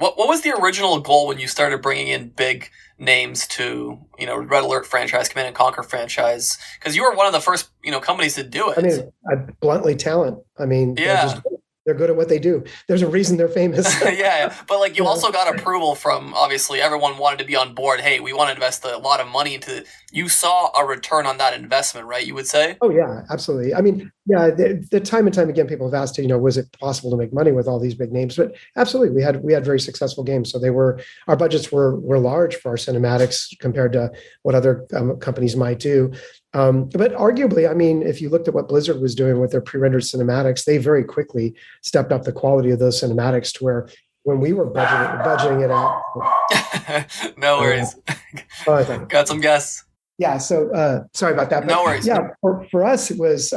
What was the original goal when you started bringing in big names to, Red Alert franchise, Command and Conquer franchise? Because you were one of the first, companies to do it. I mean, bluntly talent. I mean, Yeah. they're good at what they do. There's a reason they're famous. Yeah, but like you also got approval from, obviously everyone wanted to be on board. Hey, we want to invest a lot of money into. You saw a return on that investment, right? You would say. Oh yeah, absolutely. I mean, yeah, the time and time again, people have asked, was it possible to make money with all these big names? But absolutely, we had very successful games. So our budgets were large for our cinematics compared to what other companies might do. But arguably, I mean, if you looked at what Blizzard was doing with their pre-rendered cinematics, they very quickly stepped up the quality of those cinematics to where when we were budgeting it out. No worries. Got some guests. Yeah. So sorry about that. But no worries. Yeah. For us, it was,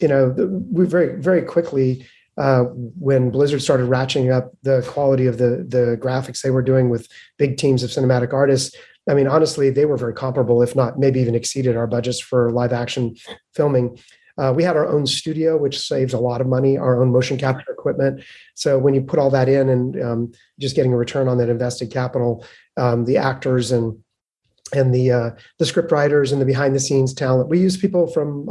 we very, very quickly, when Blizzard started ratcheting up the quality of the graphics they were doing with big teams of cinematic artists. I mean, honestly, they were very comparable, if not maybe even exceeded our budgets for live action filming. We had our own studio, which saves a lot of money, our own motion capture equipment. So when you put all that in and just getting a return on that invested capital, the actors and the script writers and the behind the scenes talent, we use people from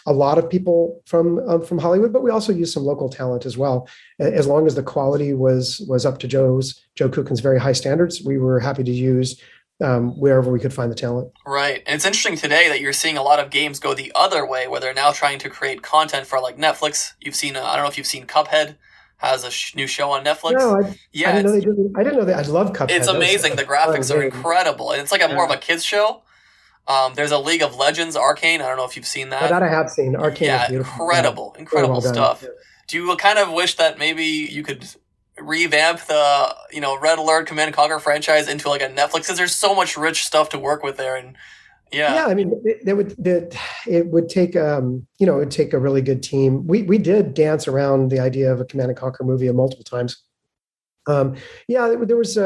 a lot of people from Hollywood, but we also use some local talent as well. As long as the quality was up to Joe Kukin's very high standards, we were happy to use wherever we could find the talent. Right. And it's interesting today that you're seeing a lot of games go the other way, where they're now trying to create content for like Netflix. You've seen, I don't know if you've seen Cuphead has a new show on Netflix. No, I didn't know they did. I didn't know that. I love Cuphead. It's amazing. The graphics are incredible. And it's like more of a kids show. There's a League of Legends, Arcane. I don't know if you've seen that. Oh, that I have seen. Arcane is beautiful. Incredible stuff. Yeah. Do you kind of wish that maybe you could revamp the Red Alert Command and Conquer franchise into like a Netflix, because there's so much rich stuff to work with there? And yeah, I mean, it would take it would take a really good team. We did dance around the idea of a Command and Conquer movie multiple times. There was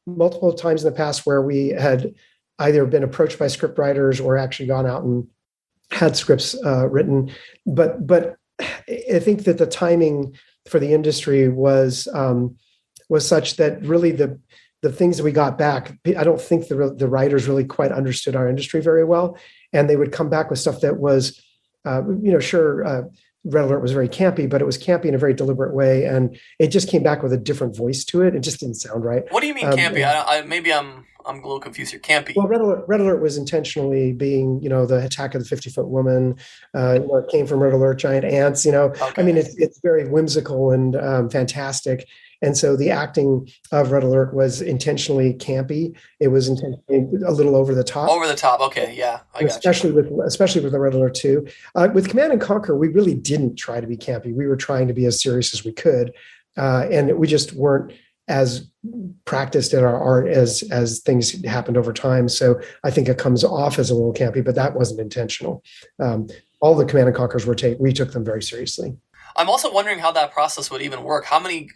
multiple times in the past where we had either been approached by script writers or actually gone out and had scripts written, but I think that the timing for the industry was such that really the things that we got back, I don't think the writers really quite understood our industry very well, and they would come back with stuff that was, Red Alert was very campy, but it was campy in a very deliberate way, and it just came back with a different voice to it. It just didn't sound right. What do you mean campy? Maybe I'm a little confused here. Campy. Well, Red Alert was intentionally being, the attack of the 50-foot woman. It came from Red Alert, giant ants. Okay. I mean, it's very whimsical and fantastic. And so the acting of Red Alert was intentionally campy. It was intentionally a little over the top. Over the top. Okay, yeah, especially with the Red Alert 2. With Command and Conquer, we really didn't try to be campy. We were trying to be as serious as we could, and we just weren't as practiced in our art as things happened over time. So I think it comes off as a little campy, but that wasn't intentional. All the Command and Conquers we took them very seriously. I'm also wondering how that process would even work. How many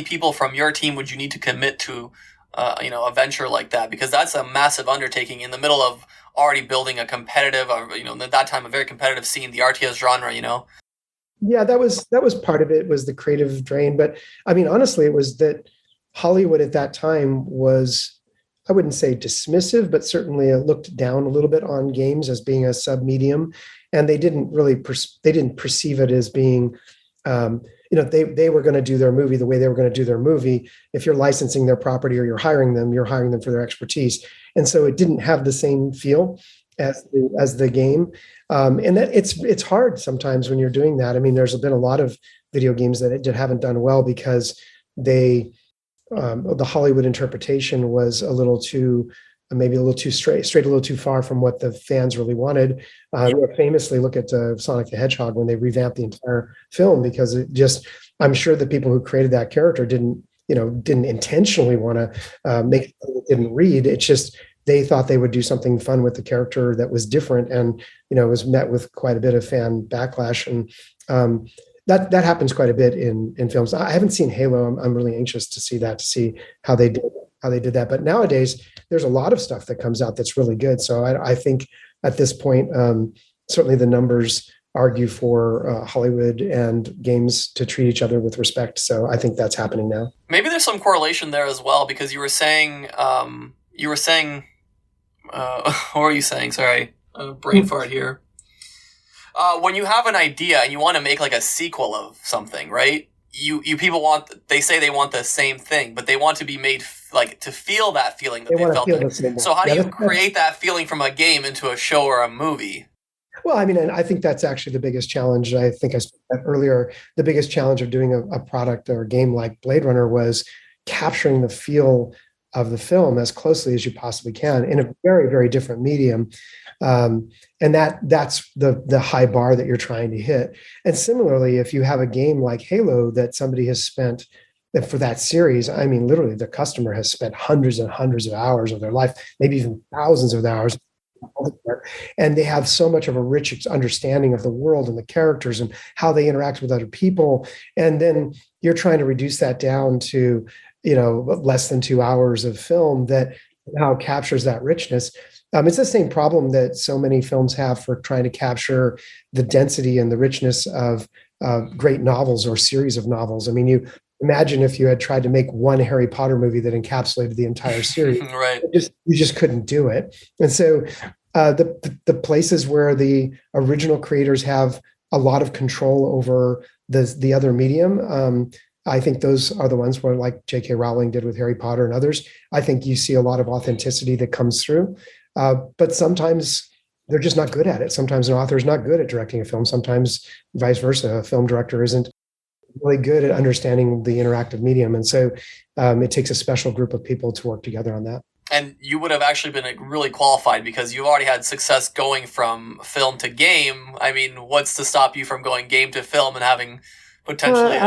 people from your team would you need to commit to, a venture like that? Because that's a massive undertaking in the middle of already building a competitive, at that time, a very competitive scene, the RTS genre, Yeah, that was part of it, was the creative drain. But I mean, honestly, it was that Hollywood at that time was, I wouldn't say dismissive, but certainly looked down a little bit on games as being a sub-medium. And they didn't really, they didn't perceive it as being, they were going to do their movie the way they were going to do their movie. If you're licensing their property or you're hiring them for their expertise. And so it didn't have the same feel as the game. And that it's hard sometimes when you're doing that. I mean, there's been a lot of video games that haven't done well because the Hollywood interpretation was maybe a little too straight, a little too far from what the fans really wanted. Famously, look at Sonic the Hedgehog when they revamped the entire film, because I'm sure the people who created that character didn't intentionally want to make it didn't read. It's just they thought they would do something fun with the character that was different, and was met with quite a bit of fan backlash. And that happens quite a bit in films. I haven't seen Halo. I'm really anxious to see how they did that. But nowadays, there's a lot of stuff that comes out that's really good. So I think at this point, certainly the numbers argue for Hollywood and games to treat each other with respect. So I think that's happening now. Maybe there's some correlation there as well, because you were saying, what were you saying? Sorry, brain fart here. When you have an idea and you want to make like a sequel of something, right? You people they say they want the same thing, but they want to be made like to feel that feeling that they felt. So how do you create that feeling from a game into a show or a movie? Well, I mean, and I think that's actually the biggest challenge. I think I said that earlier. The biggest challenge of doing a product or a game like Blade Runner was capturing the feel of the film as closely as you possibly can in a very, very different medium. And that's the high bar that you're trying to hit. And similarly, if you have a game like Halo that somebody has spent for that series, I mean, literally the customer has spent hundreds and hundreds of hours of their life, maybe even thousands of hours. And they have so much of a rich understanding of the world and the characters and how they interact with other people. And then you're trying to reduce that down to, less than 2 hours of film that now captures that richness. It's the same problem that so many films have for trying to capture the density and the richness of great novels or series of novels. I mean, you imagine if you had tried to make one Harry Potter movie that encapsulated the entire series. Right. You just couldn't do it. And so the places where the original creators have a lot of control over the other medium, I think those are the ones where, like J.K. Rowling did with Harry Potter and others, I think you see a lot of authenticity that comes through. But sometimes they're just not good at it. Sometimes an author is not good at directing a film. Sometimes vice versa. A film director isn't really good at understanding the interactive medium. And so it takes a special group of people to work together on that. And you would have actually been really qualified because you've already had success going from film to game. I mean, what's to stop you from going game to film and having potentially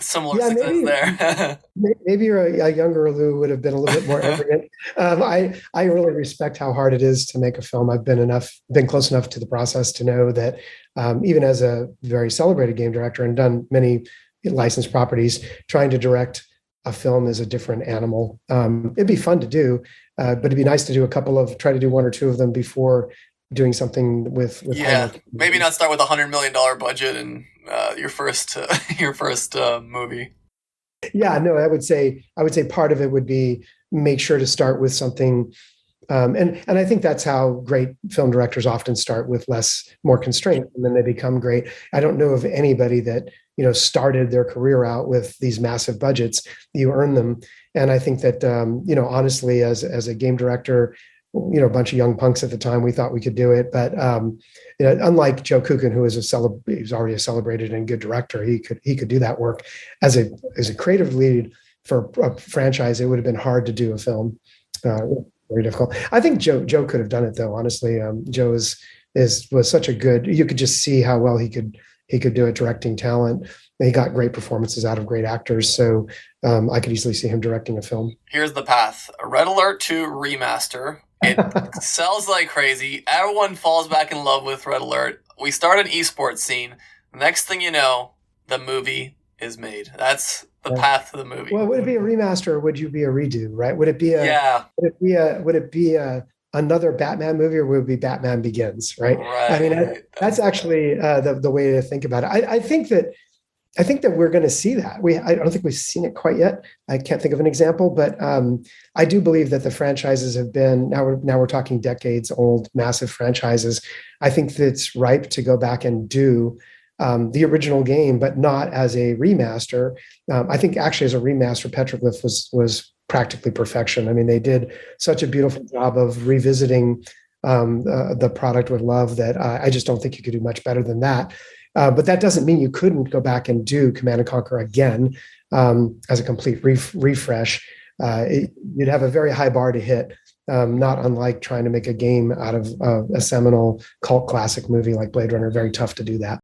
similar success there? Maybe a younger Lou would have been a little bit more arrogant. I really respect how hard it is to make a film. I've been close enough to the process to know that even as a very celebrated game director and done many licensed properties, trying to direct a film is a different animal. It'd be fun to do, but it'd be nice to try to do one or two of them before doing something with maybe not start with $100 million budget and your first movie. Yeah, no, I would say part of it would be make sure to start with something, and I think that's how great film directors often start, with more constraint, and then they become great. I don't know of anybody that started their career out with these massive budgets. You earn them, and I think that honestly, as a game director, a bunch of young punks at the time, we thought we could do it, but unlike Joe Kukin, who is he was already a celebrated and good director, he could do that work. As a creative lead for a franchise, it would have been hard to do a film. Very difficult. I think Joe could have done it though. Honestly, Joe was such a good. You could just see how well he could do it, directing talent. He got great performances out of great actors. So I could easily see him directing a film. Here's the path: Red Alert 2 remaster. It sells like crazy. Everyone falls back in love with Red Alert. We start an esports scene. Next thing you know, the movie is made. That's the path to the movie. Well, would it be a remaster or would you be a redo, right? Would it be another Batman movie, or would it be Batman Begins, right? I mean, that's actually the way to think about it. I think that we're going to see that. I don't think we've seen it quite yet. I can't think of an example, but I do believe that the franchises have been, now we're talking decades old, massive franchises. I think that it's ripe to go back and do the original game, but not as a remaster. I think actually as a remaster, Petroglyph was practically perfection. I mean, they did such a beautiful job of revisiting the product with love that I just don't think you could do much better than that. But that doesn't mean you couldn't go back and do Command & Conquer again as a complete refresh. You'd have a very high bar to hit, not unlike trying to make a game out of a seminal cult classic movie like Blade Runner. Very tough to do that.